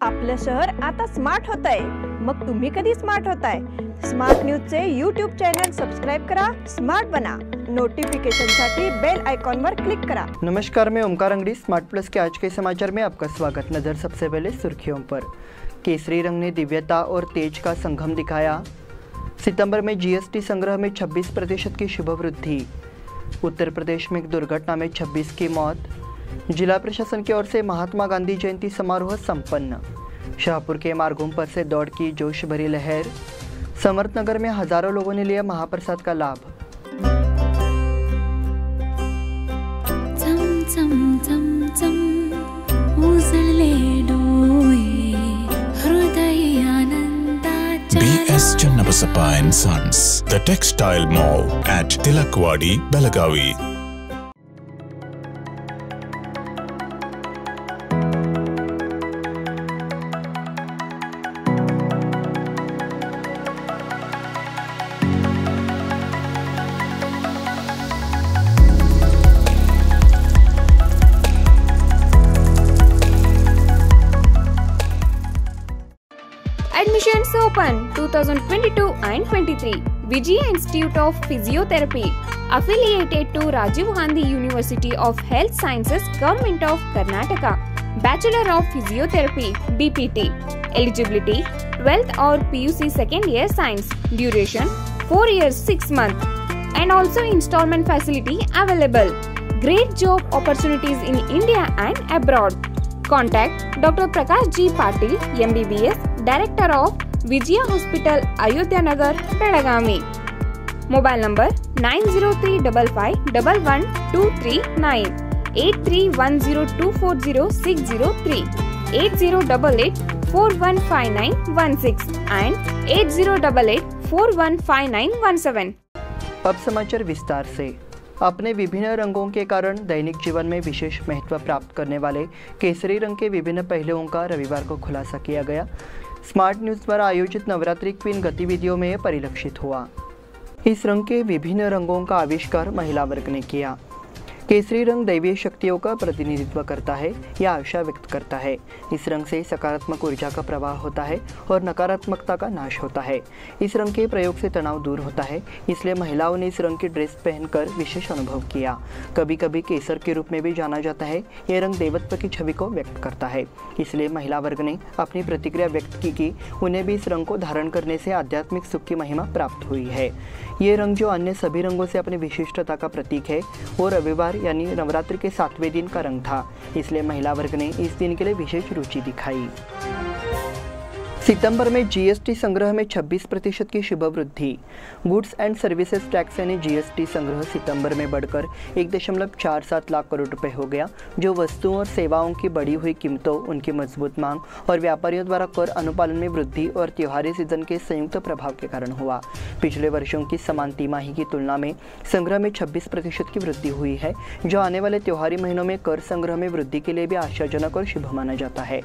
आपलं शहर आता स्मार्ट होत आहे। मग तुम्ही कधी स्मार्ट होताय? स्मार्ट न्यूजचे यूट्यूब चॅनल सबस्क्राइब करा, स्मार्ट बना। नोटिफिकेशनसाठी बेल आइकॉन पर क्लिक करा। नमस्कार, मैं ओमकार अंगड़ी। स्मार्ट प्लस के आज के समाचार में आपका स्वागत। नजर सबसे पहले सुर्खियों पर। केसरी रंग ने दिव्यता और तेज का संगम दिखाया। सितंबर में जीएसटी संग्रह में 26% की शुभ वृद्धि। उत्तर प्रदेश में एक दुर्घटना में 26 की मौत। जिला प्रशासन की ओर से महात्मा गांधी जयंती समारोह संपन्न। शाहपुर के मारगुम पर से दौड़ की जोश भरी लहर। समर्थनगर में हजारों लोगों ने लिया महाप्रसाद का लाभ। BS Channabasappa and Sons, the Textile Mall at Tilakwadi, Belagavi. Admissions open 2022 and 23. Vijaya Institute of Physiotherapy, affiliated to Rajiv Gandhi University of Health Sciences, Government of Karnataka. Bachelor of Physiotherapy, BPT. Eligibility 12th or PUC second year science. Duration 4 years 6 months. And also installment facility available. Great job opportunities in India and abroad. Contact Dr. Prakash G. Patil, MBBS, Director of Vijaya Hospital, Ayodhya Nagar, Belagavi. Mobile number 90355111239, 8310240603, 8088415916 and 8088415917। अब समाचार विस्तार से। अपने विभिन्न रंगों के कारण दैनिक जीवन में विशेष महत्व प्राप्त करने वाले केसरी रंग के विभिन्न पहलुओं का रविवार को खुलासा किया गया। स्मार्ट न्यूज़ द्वारा आयोजित नवरात्रि क्वीन गतिविधियों में यह परिलक्षित हुआ। इस रंग के विभिन्न रंगों का आविष्कार महिला वर्ग ने किया। केसरी रंग दैवीय शक्तियों का प्रतिनिधित्व करता है या आशा व्यक्त करता है। इस रंग से सकारात्मक ऊर्जा का प्रवाह होता है और नकारात्मकता का नाश होता है। इस रंग के प्रयोग से तनाव दूर होता है, इसलिए महिलाओं ने इस रंग की ड्रेस पहनकर विशेष अनुभव किया। कभी कभी केसर के रूप में भी जाना जाता है। यह रंग देवत्व की छवि को व्यक्त करता है, इसलिए महिला वर्ग ने अपनी प्रतिक्रिया व्यक्त की कि उन्हें भी इस रंग को धारण करने से आध्यात्मिक सुख की महिमा प्राप्त हुई है। ये रंग जो अन्य सभी रंगों से अपनी विशिष्टता का प्रतीक है, वो रविवार यानी नवरात्रि के 7वें दिन का रंग था, इसलिए महिला वर्ग ने इस दिन के लिए विशेष रुचि दिखाई। सितंबर में जीएसटी संग्रह में 26% की शुभ वृद्धि। गुड्स एंड सर्विसेज टैक्स यानी जीएसटी संग्रह सितंबर में बढ़कर 1.47 लाख करोड़ रुपए हो गया, जो वस्तुओं और सेवाओं की बढ़ी हुई कीमतों, उनकी मजबूत मांग और व्यापारियों द्वारा कर अनुपालन में वृद्धि और त्योहारी सीजन के संयुक्त प्रभाव के कारण हुआ। पिछले वर्षों की समान तिमाही की तुलना में संग्रह में 26% की वृद्धि हुई है, जो आने वाले त्योहारी महीनों में कर संग्रह में वृद्धि के लिए भी आशाजनक और शुभ माना जाता है।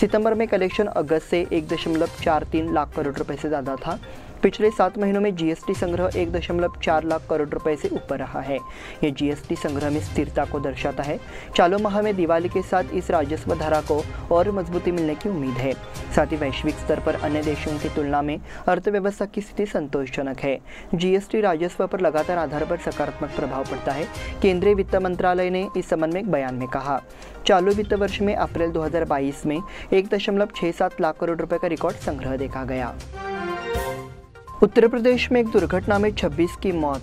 सितंबर में कलेक्शन अगस्त से 1.43 लाख करोड़ रुपए से ज़्यादा था। पिछले 7 महीनों में जीएसटी संग्रह 1.4 लाख करोड़ रुपए से ऊपर रहा है। ये जीएसटी संग्रह में स्थिरता को दर्शाता है। चालू माह में दिवाली के साथ इस राजस्व धारा को और मजबूती मिलने की उम्मीद है। साथ ही वैश्विक स्तर पर अन्य देशों की तुलना में अर्थव्यवस्था की स्थिति संतोषजनक है। जीएसटी राजस्व पर लगातार आधार पर सकारात्मक प्रभाव पड़ता है। केंद्रीय वित्त मंत्रालय ने इस संबंध में एक बयान में कहा, चालू वित्त वर्ष में अप्रैल 2022 में 1.67 लाख करोड़ रुपए का रिकॉर्ड संग्रह देखा गया। उत्तर प्रदेश में एक दुर्घटना में 26 की मौत।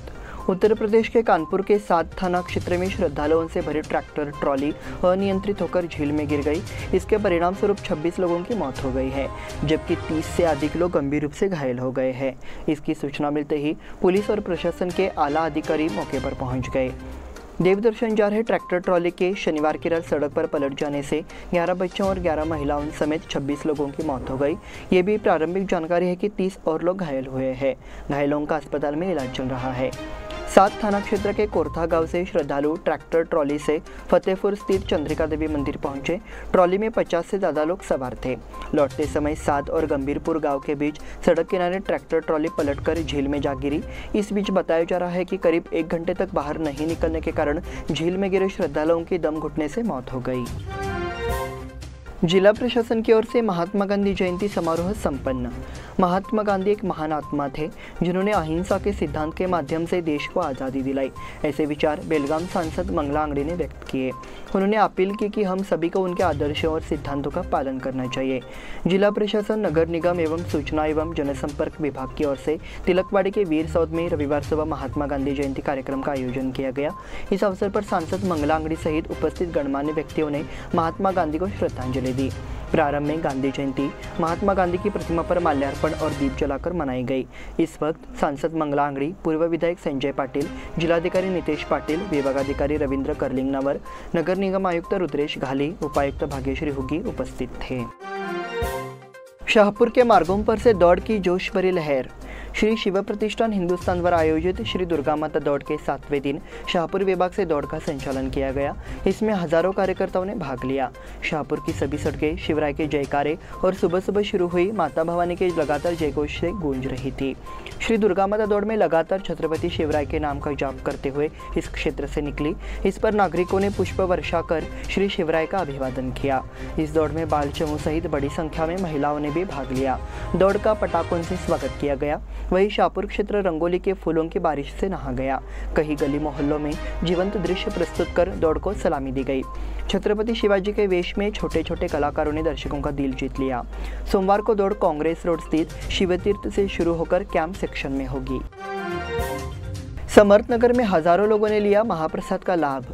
उत्तर प्रदेश के कानपुर के 7 थाना क्षेत्र में श्रद्धालुओं से भरी ट्रैक्टर ट्रॉली अनियंत्रित होकर झील में गिर गई। इसके परिणाम स्वरूप 26 लोगों की मौत हो गई है, जबकि 30 से अधिक लोग गंभीर रूप से घायल हो गए हैं। इसकी सूचना मिलते ही पुलिस और प्रशासन के आला अधिकारी मौके पर पहुंच गए। देवदर्शन जा रहे ट्रैक्टर ट्रॉली के शनिवार की रात सड़क पर पलट जाने से 11 बच्चों और 11 महिलाओं समेत 26 लोगों की मौत हो गई। ये भी प्रारंभिक जानकारी है कि 30 और लोग घायल हुए हैं। घायलों का अस्पताल में इलाज चल रहा है। 7 थाना क्षेत्र के कोरथा गांव से श्रद्धालु ट्रैक्टर ट्रॉली से फतेहपुर स्थित चंद्रिका देवी मंदिर पहुंचे। ट्रॉली में 50 से ज़्यादा लोग सवार थे। लौटते समय 7 और गंभीरपुर गांव के बीच सड़क किनारे ट्रैक्टर ट्रॉली पलटकर झील में जा गिरी। इस बीच बताया जा रहा है कि करीब 1 घंटे तक बाहर नहीं निकलने के कारण झील में गिरे श्रद्धालुओं की दम घुटने से मौत हो गई। जिला प्रशासन की ओर से महात्मा गांधी जयंती समारोह संपन्न। महात्मा गांधी एक महान आत्मा थे जिन्होंने अहिंसा के सिद्धांत के माध्यम से देश को आज़ादी दिलाई। ऐसे विचार बेलगाम सांसद मंगला आंगड़ी ने व्यक्त किए। उन्होंने अपील की कि हम सभी को उनके आदर्शों और सिद्धांतों का पालन करना चाहिए। जिला प्रशासन, नगर निगम एवं सूचना एवं जनसंपर्क विभाग की ओर से तिलकवाड़ी के वीर सौध में रविवार सुबह महात्मा गांधी जयंती कार्यक्रम का आयोजन किया गया। इस अवसर पर सांसद मंगला आंगड़ी सहित उपस्थित गणमान्य व्यक्तियों ने महात्मा गांधी को श्रद्धांजलि दी। प्रारंभ में गांधी जयंती महात्मा गांधी की प्रतिमा पर माल्यार्पण और दीप जलाकर मनाई गई। इस वक्त सांसद मंगला आंगड़ी, पूर्व विधायक संजय पाटिल, जिलाधिकारी नितेश पाटिल, विभागाधिकारी रविंद्र कर्लिंगनवर, नगर निगम आयुक्त रुद्रेश घाली, उपायुक्त भाग्यश्री हुगी उपस्थित थे। शाहपुर के मार्गों पर से दौड़ की जोश भरी लहर। श्री शिव प्रतिष्ठान हिंदुस्तान द्वारा आयोजित श्री दुर्गा माता दौड़ के 7वें दिन शाहपुर विभाग से दौड़ का संचालन किया गया। इसमें हजारों कार्यकर्ताओं ने भाग लिया। शाहपुर की सभी सड़कें शिवराय के जयकारे और सुबह सुबह शुरू हुई माता भवानी के लगातार जयघोष से गूंज रही थी। श्री दुर्गा माता दौड़ में लगातार छत्रपति शिवराय के नाम का जाप करते हुए इस क्षेत्र से निकली। इस पर नागरिकों ने पुष्प वर्षा कर श्री शिवराय का अभिवादन किया। इस दौड़ में बाल समूह सहित बड़ी संख्या में महिलाओं ने भी भाग लिया। दौड़ का पटाखों से स्वागत किया गया। वहीं शाहपुर क्षेत्र रंगोली के फूलों की बारिश से नहा गया। कहीं गली मोहल्लों में जीवंत दृश्य प्रस्तुत कर दौड़ को सलामी दी गई। छत्रपति शिवाजी के वेश में छोटे छोटे कलाकारों ने दर्शकों का दिल जीत लिया। सोमवार को दौड़ कांग्रेस रोड स्थित शिवतीर्थ से शुरू होकर कैंप सेक्शन में होगी। समर्थनगर में हजारों लोगों ने लिया महाप्रसाद का लाभ।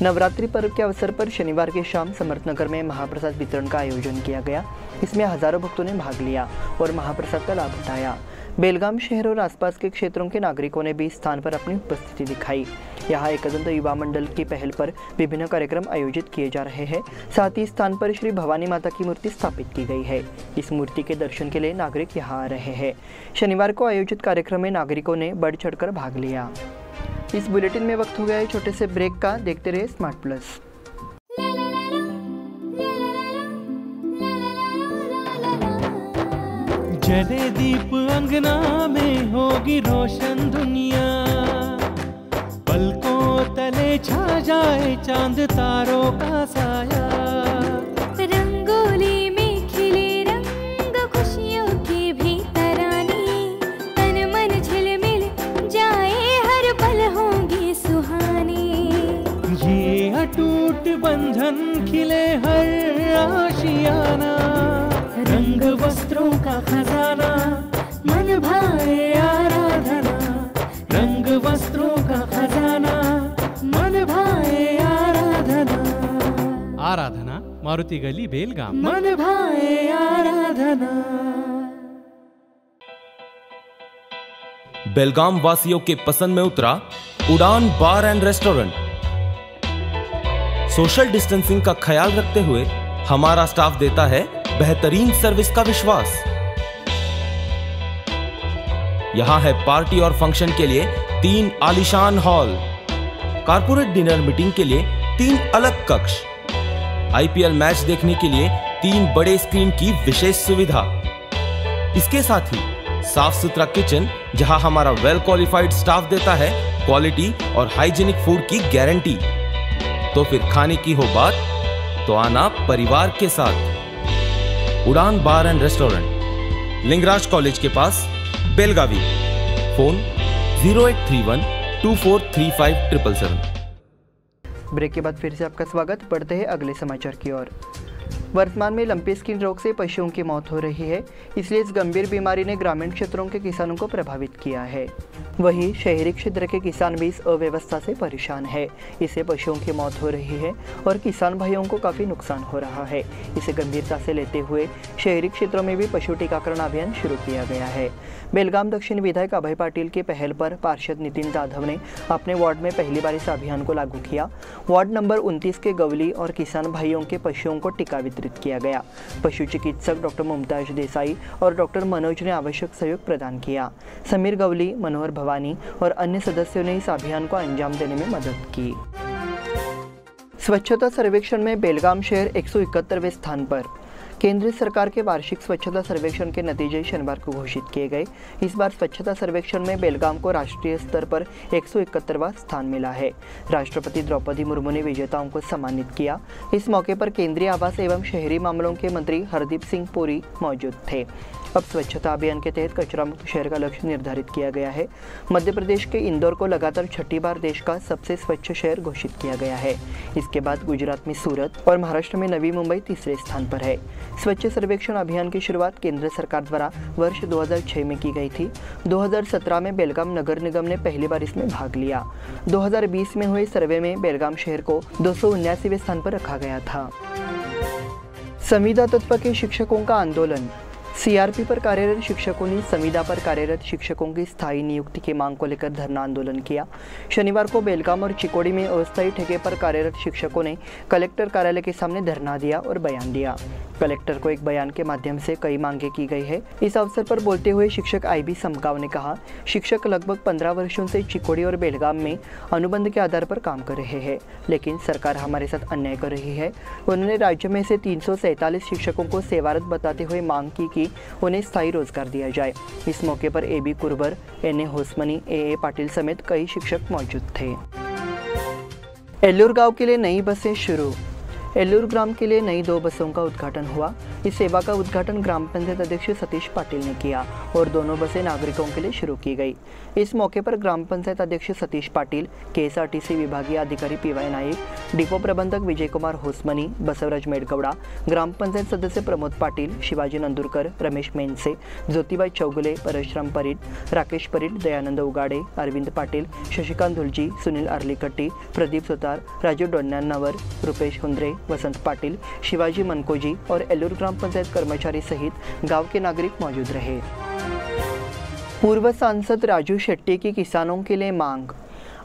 नवरात्रि पर्व के अवसर पर शनिवार की शाम समर्थनगर में महाप्रसाद वितरण का आयोजन किया गया। इसमें हजारों भक्तों ने भाग लिया और महाप्रसाद का लाभ उठाया। बेलगाम शहर और आसपास के क्षेत्रों के नागरिकों ने भी इस स्थान पर अपनी उपस्थिति दिखाई। यहाँ एकदंत युवा मंडल की पहल पर विभिन्न कार्यक्रम आयोजित किए जा रहे हैं। साथ ही स्थान पर श्री भवानी माता की मूर्ति स्थापित की गई है। इस मूर्ति के दर्शन के लिए नागरिक यहाँ आ रहे हैं। शनिवार को आयोजित कार्यक्रम में नागरिकों ने बढ़ चढ़कर भाग लिया। इस बुलेटिन में वक्त हो गया है छोटे से ब्रेक का। देखते रहे स्मार्ट प्लस। जले दीप अंगना में होगी रोशन दुनिया, पलकों तले छा जाए चांद तारों का साया। रंगोली में खिले रंग खुशियों की भी तरानी, तन मन झिलमिल जाए हर पल होंगी सुहानी। ये अटूट बंधन खिले हर आशियाना, रंग वस्त्रों का खजाना मन भाए आराधना। रंग वस्त्रों का खजाना मन भाए आराधना। आराधना मारुति गली बेलगाम। मन भाए आराधना। बेलगाम वासियों के पसंद में उतरा उड़ान बार एंड रेस्टोरेंट। सोशल डिस्टेंसिंग का ख्याल रखते हुए हमारा स्टाफ देता है बेहतरीन सर्विस का विश्वास। यहां है पार्टी और फंक्शन के लिए 3 आलीशान हॉल, कारपोरेट डिनर मीटिंग के लिए 3 अलग कक्ष, आईपीएल मैच देखने के लिए 3 बड़े स्क्रीन की विशेष सुविधा। इसके साथ ही साफ सुथरा किचन जहां हमारा वेल क्वालिफाइड स्टाफ देता है क्वालिटी और हाइजीनिक फूड की गारंटी। तो फिर खाने की हो बात तो आना परिवार के साथ। उड़ान बार एंड रेस्टोरेंट, लिंगराज कॉलेज के पास, बेलगावी। फोन 0831 2435 777। ब्रेक के बाद फिर से आपका स्वागत। बढ़ते हैं अगले समाचार की ओर। वर्तमान में लंपी स्किन रोग से पशुओं की मौत हो रही है, इसलिए इस गंभीर बीमारी ने ग्रामीण क्षेत्रों के किसानों को प्रभावित किया है। वहीं शहरी क्षेत्र के किसान भी इस अव्यवस्था से परेशान है। इससे पशुओं की मौत हो रही है और किसान भाइयों को काफ़ी नुकसान हो रहा है। इसे गंभीरता से लेते हुए शहरी क्षेत्रों में भी पशु टीकाकरण अभियान शुरू किया गया है। बेलगाम दक्षिण विधायक अभय पाटिल की पहल पर पार्षद नितिन जाधव ने अपने वार्ड में पहली बार इस अभियान को लागू किया। वार्ड नंबर 29 के गवली और किसान भाइयों के पशुओं को टीका वितरित किया गया। पशु चिकित्सक डॉक्टर मुमताज देसाई और डॉक्टर मनोज ने आवश्यक सहयोग प्रदान किया। समीर गवली, मनोहर भवानी और अन्य सदस्यों ने इस अभियान को अंजाम देने में मदद की। स्वच्छता सर्वेक्षण में बेलगाम शहर 171वें स्थान पर। केंद्र सरकार के वार्षिक स्वच्छता सर्वेक्षण के नतीजे शनिवार को घोषित किए गए। इस बार स्वच्छता सर्वेक्षण में बेलगाम को राष्ट्रीय स्तर पर 171वां स्थान मिला है। राष्ट्रपति द्रौपदी मुर्मू ने विजेताओं को सम्मानित किया। इस मौके पर केंद्रीय आवास एवं शहरी मामलों के मंत्री हरदीप सिंह पुरी मौजूद थे। अब स्वच्छता अभियान के तहत कचरा मुक्त शहर का लक्ष्य निर्धारित किया गया है। मध्य प्रदेश के इंदौर को लगातार छठी बार देश का सबसे स्वच्छ शहर घोषित किया गया है। इसके बाद गुजरात में सूरत और महाराष्ट्र में नवी मुंबई तीसरे स्थान पर है। स्वच्छ सर्वेक्षण अभियान की शुरुआत केंद्र सरकार द्वारा वर्ष 2006 में की गई थी। 2017 में बेलगाम नगर निगम ने पहली बार इसमें भाग लिया। 2020 में हुए सर्वे में बेलगाम शहर को 279वें स्थान पर रखा गया था। संविदा तत्व के शिक्षकों का आंदोलन। सीआरपी पर कार्यरत शिक्षकों ने संविदा पर कार्यरत शिक्षकों की स्थायी नियुक्ति की मांग को लेकर धरना आंदोलन किया। शनिवार को बेलगाम और चिकोड़ी में अस्थायी ठेके पर कार्यरत शिक्षकों ने कलेक्टर कार्यालय के सामने धरना दिया और बयान दिया। कलेक्टर को एक बयान के माध्यम से कई मांगे की गई है। इस अवसर पर बोलते हुए शिक्षक IB समगांव ने कहा, शिक्षक लगभग 15 वर्षों से चिकोड़ी और बेलगाम में अनुबंध के आधार पर काम कर रहे हैं, लेकिन सरकार हमारे साथ अन्याय कर रही है। उन्होंने राज्य में से 347 शिक्षकों को सेवारत बताते हुए मांग की कि उन्हें स्थायी रोजगार दिया जाए। इस मौके पर AB कुरबर, NA Hosamani, AA Patil समेत कई शिक्षक मौजूद थे। एल्लूर गांव के लिए नई बसें शुरू। एल्लूर ग्राम के लिए नई 2 बसों का उद्घाटन हुआ। इस सेवा का उद्घाटन ग्राम पंचायत अध्यक्ष सतीश पाटिल ने किया और दोनों बसें नागरिकों के लिए शुरू की गई। इस मौके पर ग्राम पंचायत अध्यक्ष सतीश पाटिल, KSRTC विभागीय अधिकारी PY नाईक, डिपो प्रबंधक विजय कुमार होसमनी, बसवराज मेडगौड़ा, ग्राम पंचायत सदस्य प्रमोद पाटिल, शिवाजी नंदुरकर, रमेश मेनसे, ज्योतिबाई चौगुले, परशुराम परीट, राकेश परीट, दयानंद उगाडे, अरविंद पाटिल, शशिकांत धुलजी, सुनील अर्लीकट्टी, प्रदीप सुतार, राजू डोन्यानवर, रुपेश हुंद्रे, वसंत पाटिल, शिवाजी मनकोजी और एल्लूर ग्राम पंचायत कर्मचारी सहित गांव के नागरिक मौजूद रहे। पूर्व सांसद राजू शेट्टी की किसानों के लिए मांग।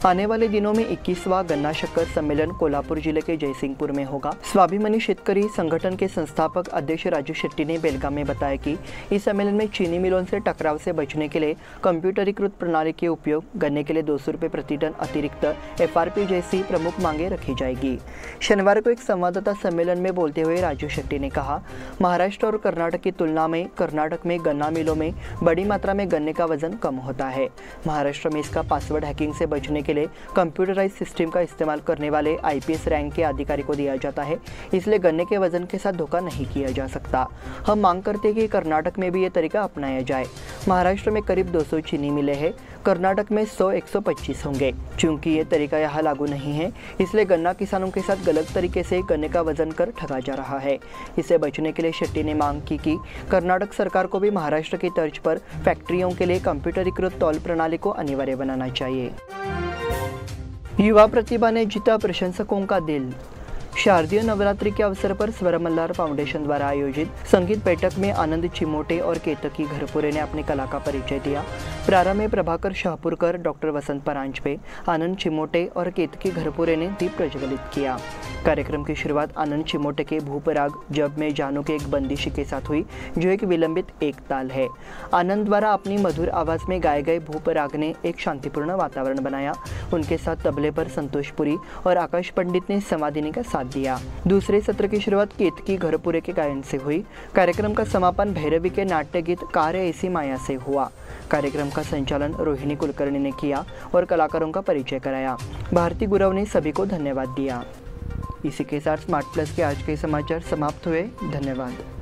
आने वाले दिनों में 21वां गन्ना शक्कर सम्मेलन कोल्हापुर जिले के जयसिंहपुर में होगा। स्वाभिमानी शेतकरी संगठन के संस्थापक अध्यक्ष राजू शेट्टी ने बेलगाम में बताया कि इस सम्मेलन में चीनी मिलों से टकराव से बचने के लिए कंप्यूटरीकृत प्रणाली के उपयोग, गन्ने के लिए 200 रुपये प्रति टन अतिरिक्त FRP जैसी प्रमुख मांगे रखी जाएगी। शनिवार को एक संवाददाता सम्मेलन में बोलते हुए राजू शेट्टी ने कहा, महाराष्ट्र और कर्नाटक की तुलना में कर्नाटक में गन्ना मिलों में बड़ी मात्रा में गन्ने का वजन कम होता है। महाराष्ट्र में इसका पासवर्ड हैकिंग से बचने के लिए कंप्यूटराइज सिस्टम का इस्तेमाल करने वाले IPS रैंक के अधिकारी को दिया जाता है, इसलिए गन्ने के वजन के साथ धोखा नहीं किया जा सकता। हम मांग करते हैं कि कर्नाटक में भी ये तरीका अपनाया जाए। महाराष्ट्र में करीब 200 चीनी मिलें हैं, कर्नाटक में 100-125 होंगे। चूंकि ये तरीका यहाँ लागू नहीं है, इसलिए गन्ना किसानों के साथ गलत तरीके से गन्ने का वजन कर ठगा जा रहा है। इससे बचने के लिए शेट्टी ने मांग की कि कर्नाटक सरकार को भी महाराष्ट्र की तर्ज पर फैक्ट्रियों के लिए कंप्यूटरीकृत तौल प्रणाली को अनिवार्य बनाना चाहिए। युवा प्रतिभा ने जीता प्रशंसकों का दिल। शारदीय नवरात्रि के अवसर पर स्वर मल्हार फाउंडेशन द्वारा आयोजित संगीत बैठक में आनंद चिमोटे और केतकी घरपुरे ने अपनी कला का परिचय दिया। प्रारंभ में प्रभाकर शाहपुरकर, डॉक्टर वसंत परांजपे, आनंद चिमोटे और केतकी घरपुरे ने दीप प्रज्वलित किया। कार्यक्रम की शुरुआत आनंद चिमोटे के भूपराग जब मैं जानू के एक बंदिशी के साथ हुई, जो एक विलंबित एक ताल है। आनंद द्वारा अपनी मधुर आवाज में गाए गए भूपराग ने एक शांतिपूर्ण वातावरण बनाया। उनके साथ तबले पर संतोषपुरी और आकाश पंडित ने संवादिनी का साथ दिया। दूसरे सत्र की शुरुआत केतकी घरपुरे के गायन से हुई। कार्यक्रम का समापन भैरवी के नाट्य गीत कार्य ऐसी माया से हुआ। कार्यक्रम का संचालन रोहिणी कुलकर्णी ने किया और कलाकारों का परिचय कराया। भारती गुरव ने सभी को धन्यवाद दिया। इसी के साथ स्मार्ट प्लस के आज के समाचार समाप्त हुए। धन्यवाद।